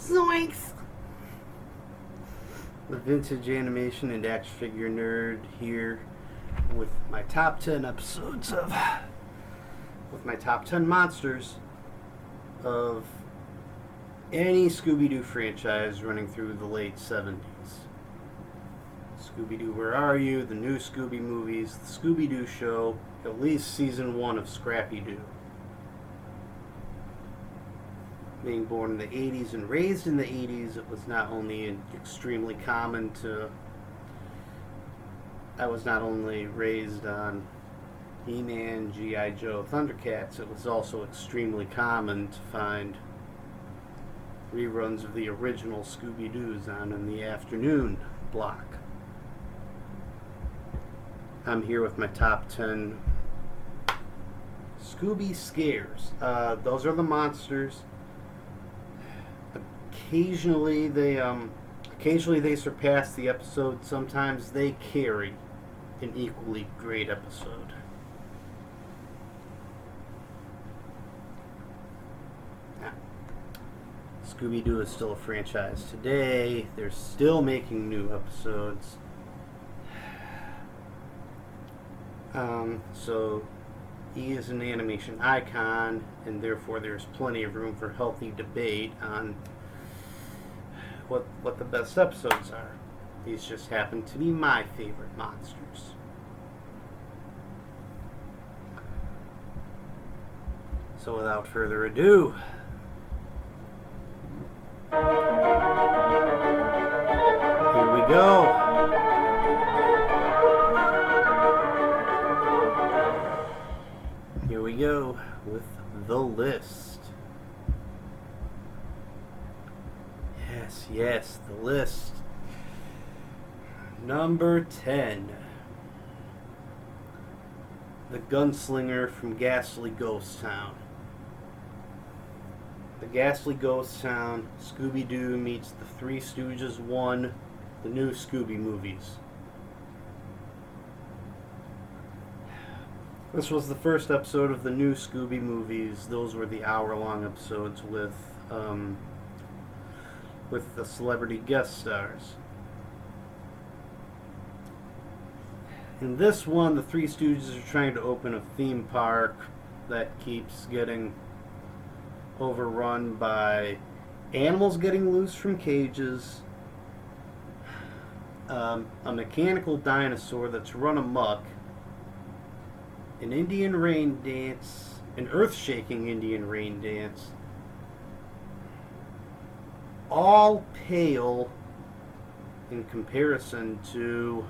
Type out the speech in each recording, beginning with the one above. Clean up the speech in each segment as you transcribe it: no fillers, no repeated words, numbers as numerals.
Zoinks! The vintage animation and action figure nerd here with my top 10 episodes of... with my top 10 monsters of any Scooby-Doo franchise running through the late 70s. Scooby-Doo, Where Are You?, the new Scooby Movies, the Scooby-Doo Show, at least season 1 of Scrappy-Doo. Being born in the 80s and raised in the 80s, it was not only extremely common to... I was not only raised on He-Man, G.I. Joe, Thundercats, it was also extremely common to find reruns of the original Scooby-Doos on in the afternoon block. I'm here with my top 10 Scooby scares. Those are the monsters. Occasionally they surpass the episode. Sometimes they carry an equally great episode. Now, Scooby-Doo is still a franchise today. They're still making new episodes. So he is an animation icon, and therefore there's plenty of room for healthy debate on what the best episodes are. These just happen to be my favorite monsters. So without further ado, here we go. Here we go with the list. Yes, the list. Number 10. The Gunslinger from Ghastly Ghost Town. The Ghastly Ghost Town, Scooby-Doo meets the Three Stooges 1, the new Scooby Movies. This was the first episode of the new Scooby Movies. Those were the hour-long episodes with the celebrity guest stars. In this one, the Three Stooges are trying to open a theme park that keeps getting overrun by animals getting loose from cages, a mechanical dinosaur that's run amok, an Indian rain dance, an earth-shaking Indian rain dance, all pale in comparison to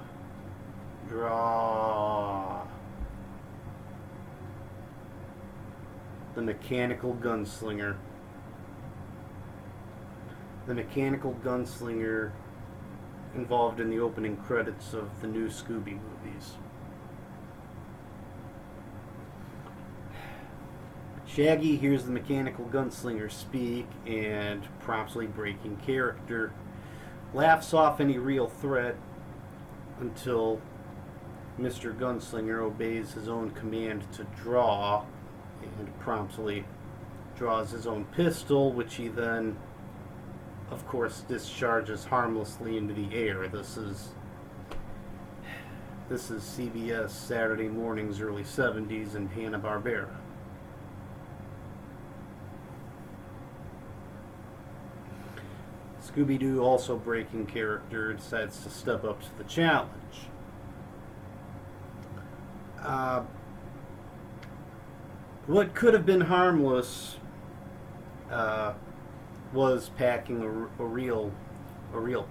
the Mechanical Gunslinger. The Mechanical Gunslinger involved in the opening credits of the new Scooby Movies. Shaggy hears the Mechanical Gunslinger speak and, promptly breaking character, laughs off any real threat until Mr. Gunslinger obeys his own command to draw and promptly draws his own pistol, which he then, of course, discharges harmlessly into the air. This is CBS Saturday mornings, early 70s in Hanna-Barbera. Scooby-Doo, also breaking character, decides to step up to the challenge. What could have been harmless was packing a real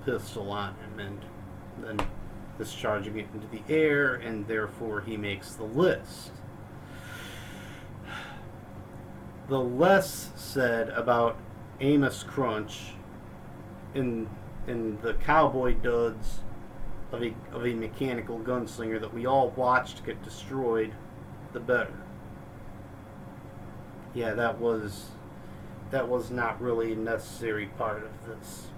pistol on him and then discharging it into the air, and therefore he makes the list. The less said about Amos Crunch in the cowboy duds of a Mechanical Gunslinger that we all watched get destroyed, the better. Yeah, that was not really a necessary part of this.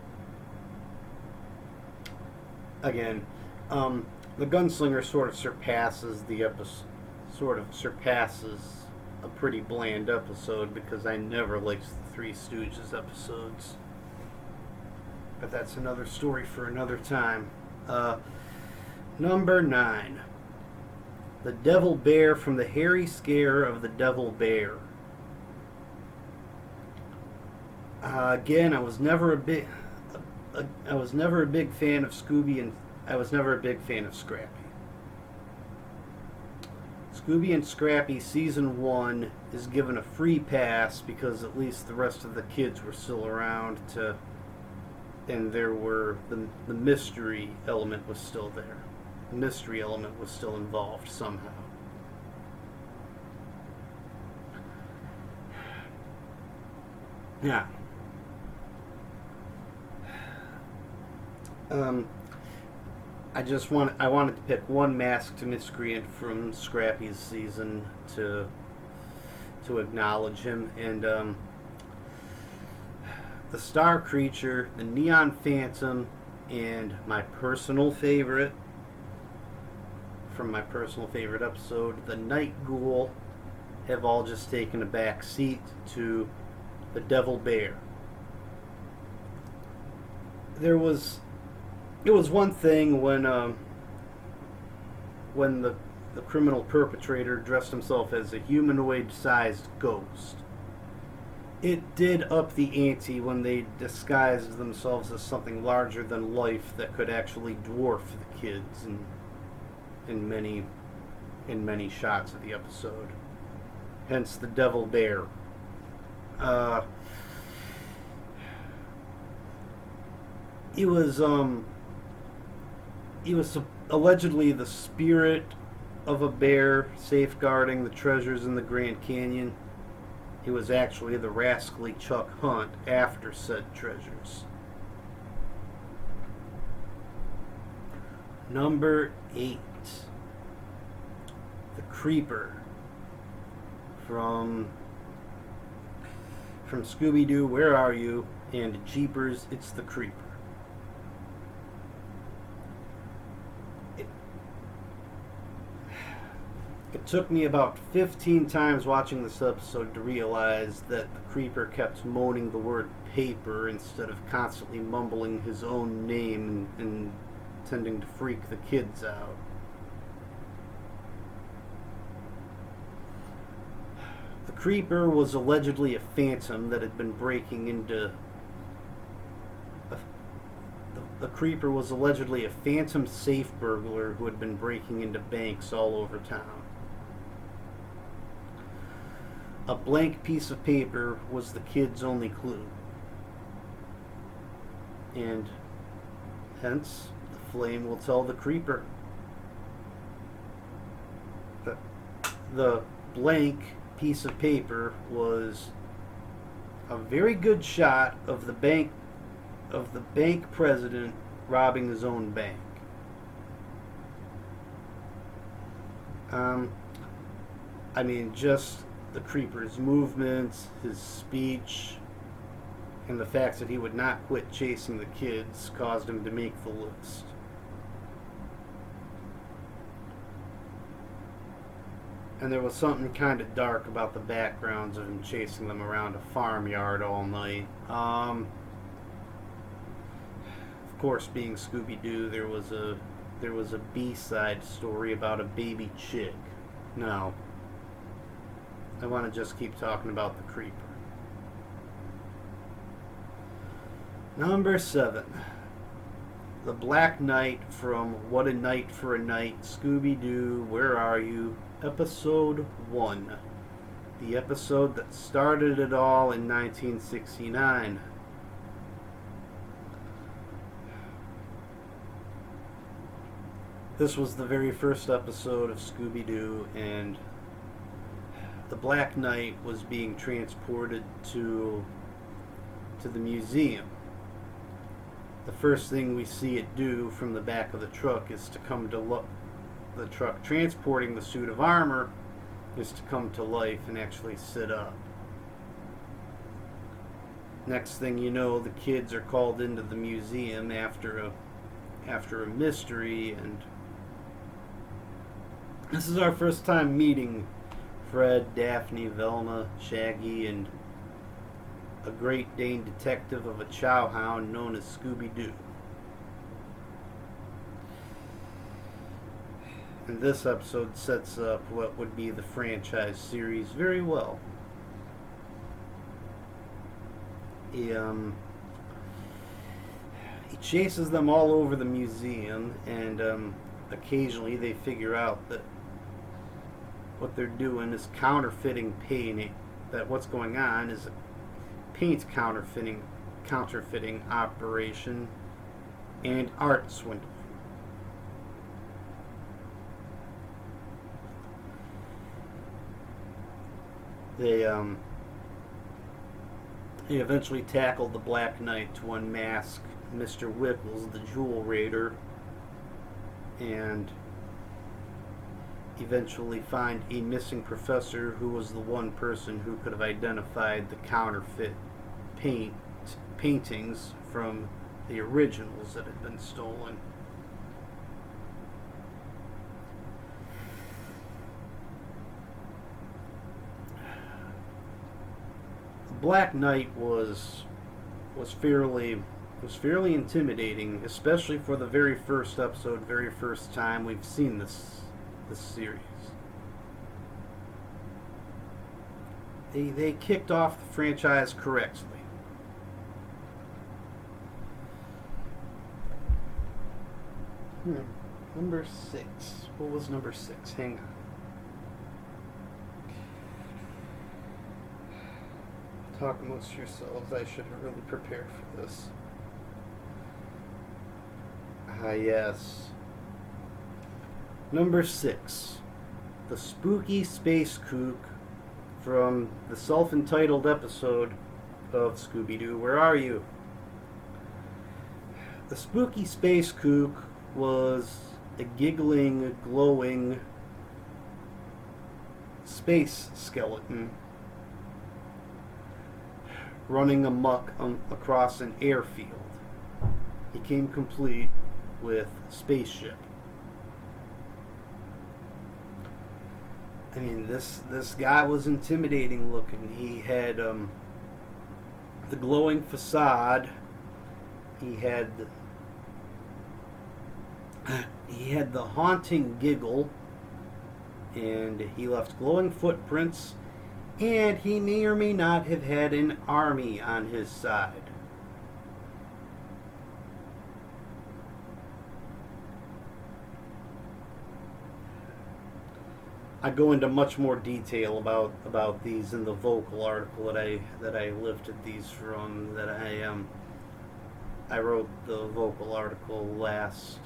Again, the Gunslinger sort of surpasses a pretty bland episode because I never liked the Three Stooges episodes. But that's another story for another time. Number 9. The Devil Bear from the Hairy Scare of the Devil Bear. Again, I was never a big fan of Scooby, and I was never a big fan of Scrappy. Scooby and Scrappy Season 1 is given a free pass because at least the rest of the kids were still around and there were the mystery element was still there. The mystery element was still involved somehow. Yeah. I wanted to pick one masked miscreant from Scrappy's season to acknowledge him, and the star creature, the neon phantom, and my personal favorite from my personal favorite episode, the night ghoul, have all just taken a back seat to the devil bear. It was one thing when the criminal perpetrator dressed himself as a humanoid-sized ghost. It did up the ante when they disguised themselves as something larger than life that could actually dwarf the kids in many shots of the episode. Hence the devil bear. He was allegedly the spirit of a bear safeguarding the treasures in the Grand Canyon. He was actually the rascally Chuck Hunt after said treasures. Number 8. The Creeper. From Scooby-Doo, Where Are You? And Jeepers, It's the Creeper. It took me about 15 times watching this episode to realize that the creeper kept moaning the word paper instead of constantly mumbling his own name and tending to freak the kids out. The creeper was allegedly a phantom that had been breaking into... The creeper was allegedly a phantom safe burglar who had been breaking into banks all over town. A blank piece of paper was the kid's only clue. And hence, the flame will tell the creeper. The blank piece of paper was a very good shot of the bank president robbing his own bank. Just the creeper's movements, his speech, and the fact that he would not quit chasing the kids caused him to make the list. And there was something kind of dark about the backgrounds of him chasing them around a farmyard all night. Of course, being Scooby-Doo, there was a B-side story about a baby chick. No. I want to just keep talking about the creeper. Number 7. The Black Knight from What a Night for a Night, Scooby-Doo, Where Are You? Episode 1. The episode that started it all in 1969. This was the very first episode of Scooby-Doo, and the Black Knight was being transported to the museum. The first thing we see it do from the back of the truck is to come to look. The truck transporting the suit of armor is to come to life and actually sit up. Next thing you know, the kids are called into the museum after a mystery, and this is our first time meeting Fred, Daphne, Velma, Shaggy, and a Great Dane detective of a chow hound known as Scooby-Doo. And this episode sets up what would be the franchise series very well. He chases them all over the museum, and occasionally they figure out that what they're doing is counterfeiting paint. That what's going on is a paint counterfeiting operation and art swindle. They eventually tackle the Black Knight to unmask Mr. Wickles, the Jewel Raider, and eventually find a missing professor who was the one person who could have identified the counterfeit paintings from the originals that had been stolen. Black Knight was fairly intimidating, especially for the very first episode, very first time we've seen this series. They kicked off the franchise correctly. Number 6. What was number 6? Hang on. Talk amongst yourselves. I should have really prepared for this. Yes. Number 6. The spooky space kook from the self-entitled episode of Scooby-Doo. Where are you? The spooky space kook was a giggling, glowing space skeleton running amok across an airfield. He came complete with spaceship. I mean, this guy was intimidating looking. He had the glowing facade. He had the haunting giggle, and he left glowing footprints. And he may or may not have had an army on his side. I go into much more detail about these in the vocal article that I lifted these from. That I wrote the vocal article last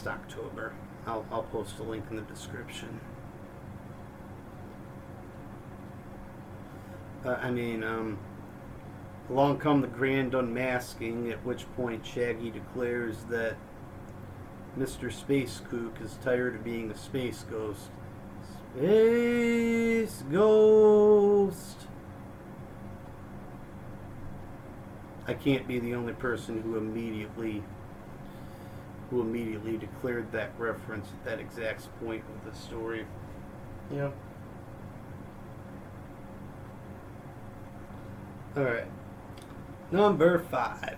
October. I'll post a link in the description. Along come the grand unmasking, at which point Shaggy declares that Mr. Space Kook is tired of being a space ghost. Space ghost! I can't be the only person who immediately declared that reference at that exact point of the story. Yep. Alright. Number 5.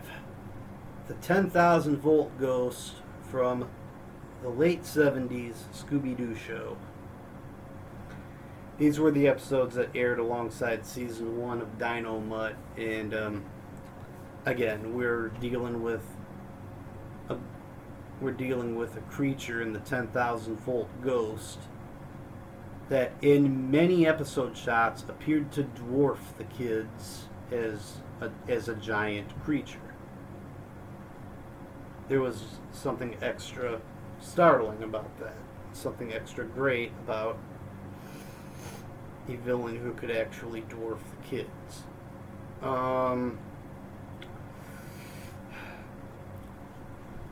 The 10,000 volt ghost from the late 70s Scooby-Doo Show. These were the episodes that aired alongside season 1 of Dino Mutt, and again, we're dealing with a creature in the 10,000 volt ghost that in many episode shots appeared to dwarf the kids as a giant creature. There was something extra startling about that. Something extra great about a villain who could actually dwarf the kids. The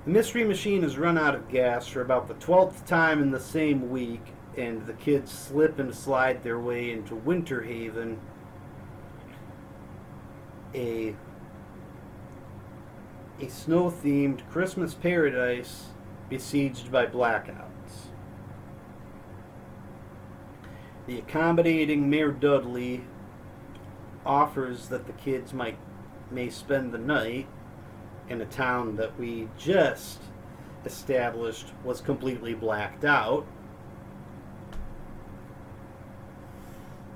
Mystery Machine has run out of gas for about the 12th time in the same week, and the kids slip and slide their way into Winter Haven, a snow-themed Christmas paradise besieged by blackouts. The accommodating Mayor Dudley offers that the kids may spend the night in a town that we just established was completely blacked out.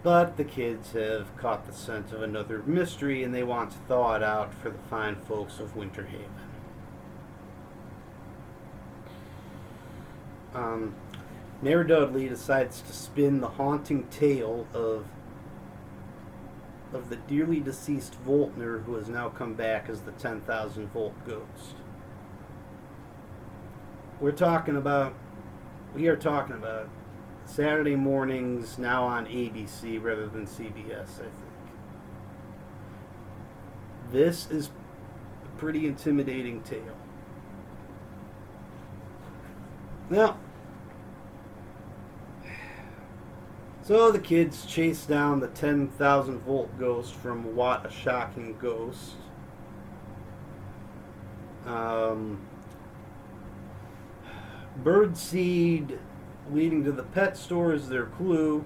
But the kids have caught the scent of another mystery and they want to thaw it out for the fine folks of Winter Haven. Mayor Dudley decides to spin the haunting tale of the dearly deceased Voltner, who has now come back as the 10,000 volt ghost. We are talking about Saturday mornings, now on ABC rather than CBS, I think. This is a pretty intimidating tale. Now, so the kids chase down the 10,000 volt ghost from What a Shocking Ghost. Birdseed leading to the pet store is their clue,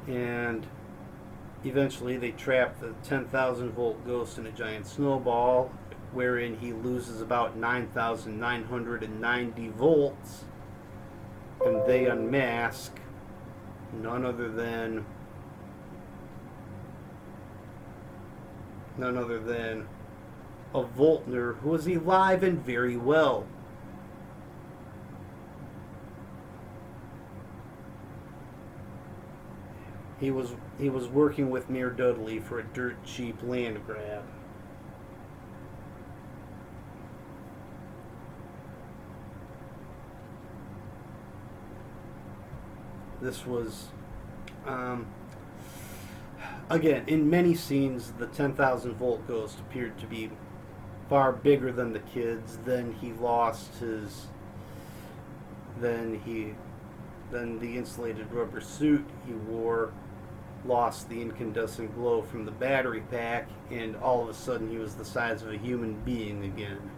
and eventually they trap the 10,000 volt ghost in a giant snowball, wherein he loses about 9,990 volts, and they unmask none other than a Voltner who is alive and very well. He was working with Mayor Dudley for a dirt cheap land grab. This was, again, in many scenes, the 10,000 volt ghost appeared to be far bigger than the kids. Then he lost his, then the insulated rubber suit he wore lost the incandescent glow from the battery pack, and all of a sudden he was the size of a human being again.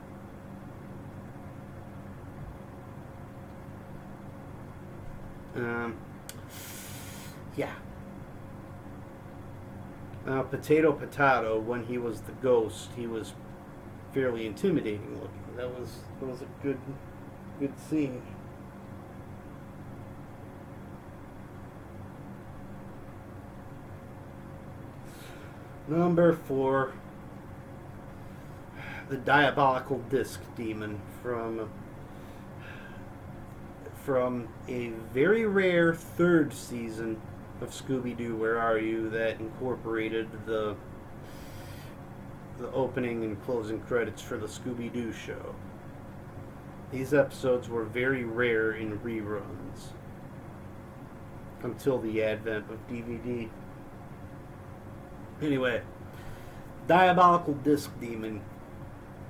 Yeah. Potato, when he was the ghost, he was fairly intimidating looking. That was a good scene. Number 4, the diabolical disc demon from a very rare third season of Scooby-Doo, Where Are You?, that incorporated the opening and closing credits for the Scooby-Doo Show. These episodes were very rare in reruns until the advent of DVD. Anyway, diabolical disc demon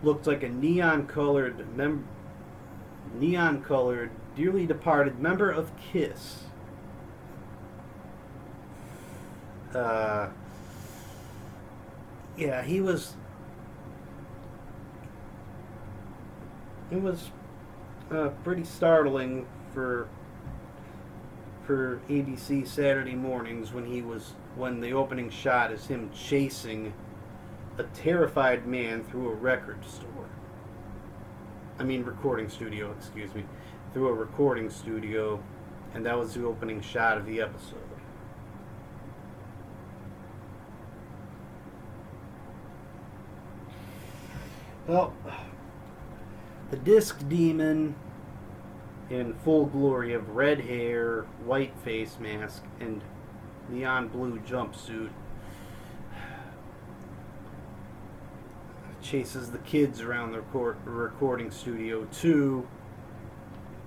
looked like a neon-colored, dearly departed member of KISS. Yeah, he was. It was pretty startling for ABC Saturday mornings when the opening shot is him chasing a terrified man through a recording studio, through a recording studio, and that was the opening shot of the episode. Well, the disc demon, in full glory of red hair, white face mask, and neon blue jumpsuit, chases the kids around the recording studio too,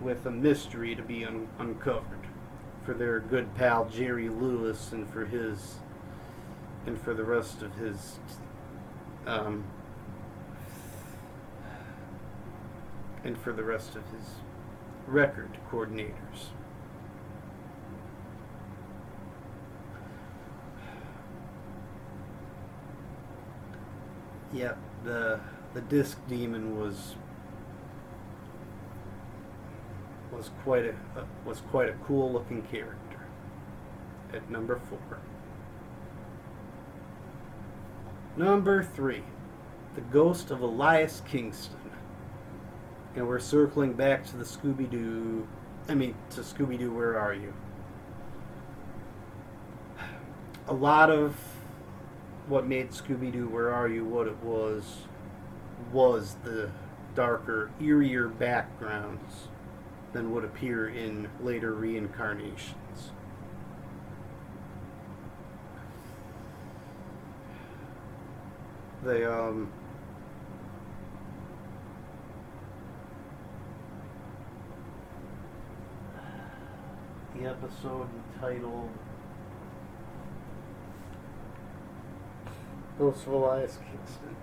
with a mystery to be uncovered for their good pal Jerry Lewis and for the rest of his record coordinators. Yep, the disc demon was quite a cool looking character at number 4. Number 3, The Ghost of Elias Kingston. And we're circling back to the Scooby-Doo, to Scooby-Doo, Where Are You? A lot of what made Scooby-Doo, Where Are You what it was the darker, eerier backgrounds than would appear in later reincarnations. They, the episode entitled Ghost of Elias Kingston.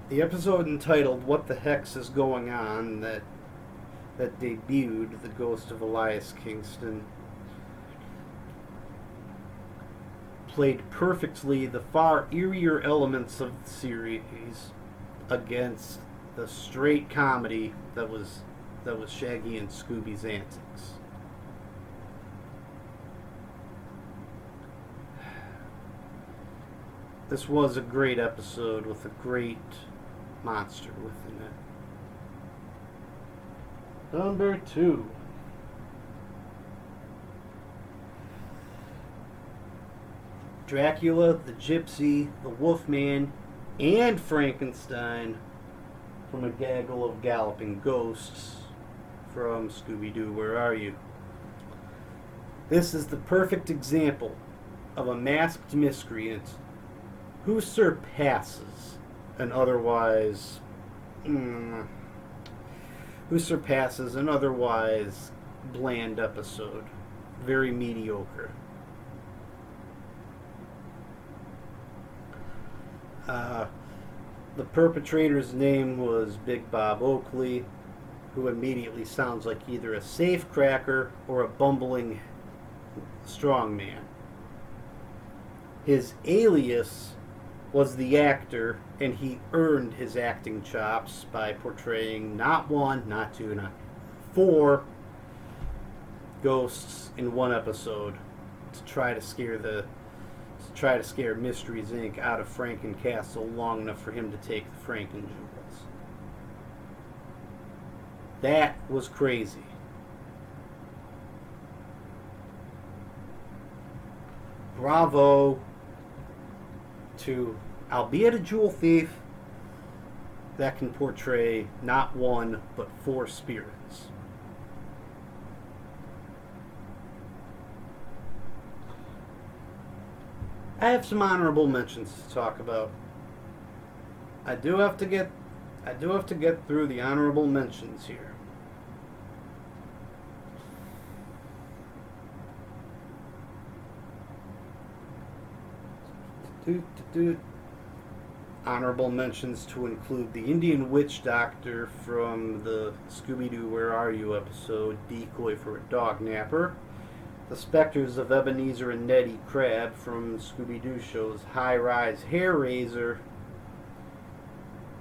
The episode entitled What the Hex is Going On that debuted The Ghost of Elias Kingston played perfectly the far eerier elements of the series against the straight comedy that was Shaggy and Scooby's antics. This was a great episode with a great monster within it. Number 2. Dracula, the Gypsy, the Wolfman, and Frankenstein from a gaggle of galloping ghosts from Scooby-Doo, Where Are You? This is the perfect example of a masked miscreant who surpasses an otherwise bland episode. Very mediocre. The perpetrator's name was Big Bob Oakley, who immediately sounds like either a safecracker or a bumbling strongman. His alias was the actor, and he earned his acting chops by portraying not 1, not 2, not 4 ghosts in one episode to try to scare Mysteries Inc. out of Frankencastle long enough for him to take the Franken-Jewels. That was crazy. Bravo to, albeit a jewel thief, that can portray not 1 but 4 spirits. I have some honorable mentions to talk about. I do have to get through the honorable mentions here. Honorable mentions to include the Indian Witch Doctor from the Scooby-Doo Where Are You episode, Decoy for a Dog Napper. The Spectres of Ebenezer and Nettie Crab from Scooby-Doo Show's High Rise Hair Raiser.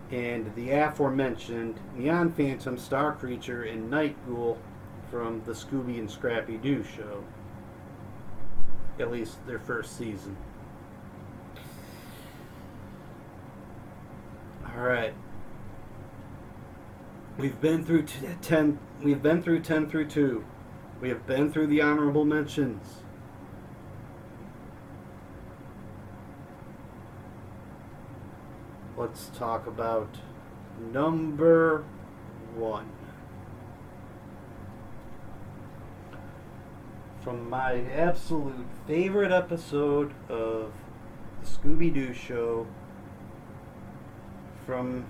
And the aforementioned Neon Phantom, Star Creature, and Night Ghoul from the Scooby and Scrappy-Doo Show. At least their first season. Alright. We've been through 10 through 2. We have been through the honorable mentions. Let's talk about number 1. From my absolute favorite episode of the Scooby-Doo Show, from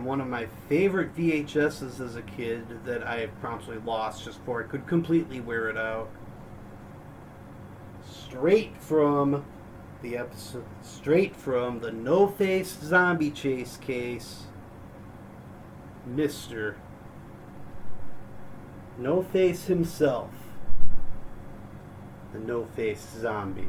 one of my favorite VHSs as a kid that I have promptly lost just before I could completely wear it out. Straight from the No-Face Zombie Chase case, Mr. No-Face himself, the No-Face Zombie.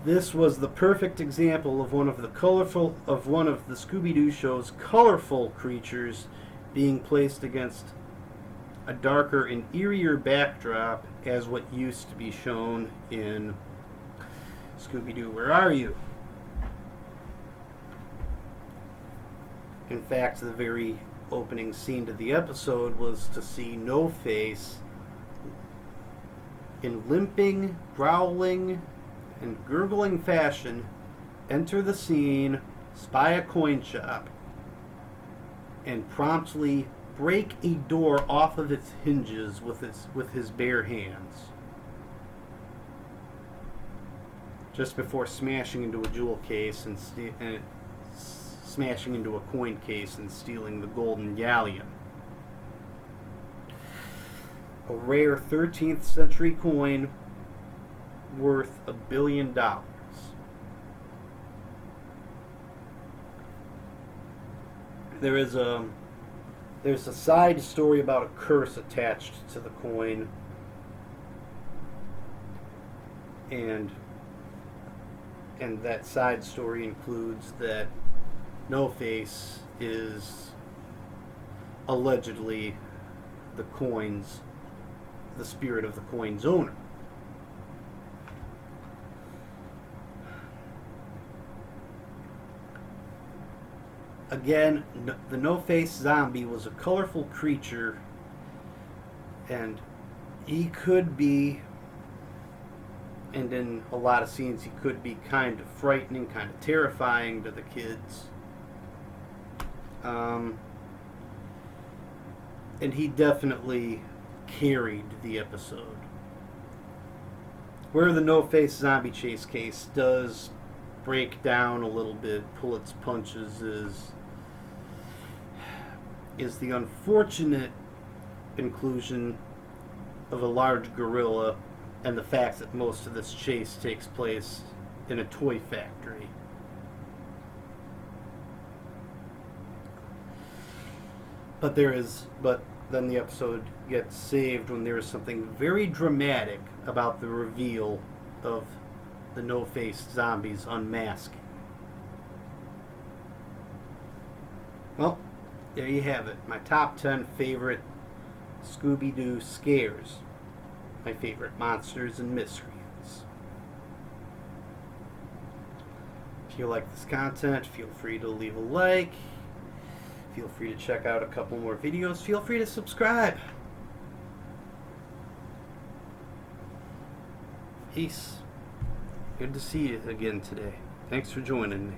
This was the perfect example of one of the Scooby-Doo show's colorful creatures being placed against a darker and eerier backdrop as what used to be shown in Scooby-Doo, Where Are You? In fact, the very opening scene to the episode was to see No-Face in limping, growling, and gurgling fashion enter the scene, spy a coin shop, and promptly break a door off of its hinges with his bare hands, just before smashing into a jewel case and smashing into a coin case and stealing the golden galleon, a rare 13th century coin worth $1 billion. There's a side story about a curse attached to the coin, and that side story includes that No-Face is allegedly the spirit of the coin's owner. Again, the No-Face zombie was a colorful creature, and he could be, and in a lot of scenes he could be kind of frightening, kind of terrifying to the kids. And he definitely carried the episode. Where the No-Face zombie chase case does break down a little bit, pull its punches, is the unfortunate inclusion of a large gorilla and the fact that most of this chase takes place in a toy factory. But then the episode gets saved when there is something very dramatic about the reveal of the No-Face zombies unmasking. Well, there you have it. My top 10 favorite Scooby-Doo scares. My favorite monsters and miscreants. If you like this content, feel free to leave a like. Feel free to check out a couple more videos. Feel free to subscribe. Peace. Good to see you again today. Thanks for joining me.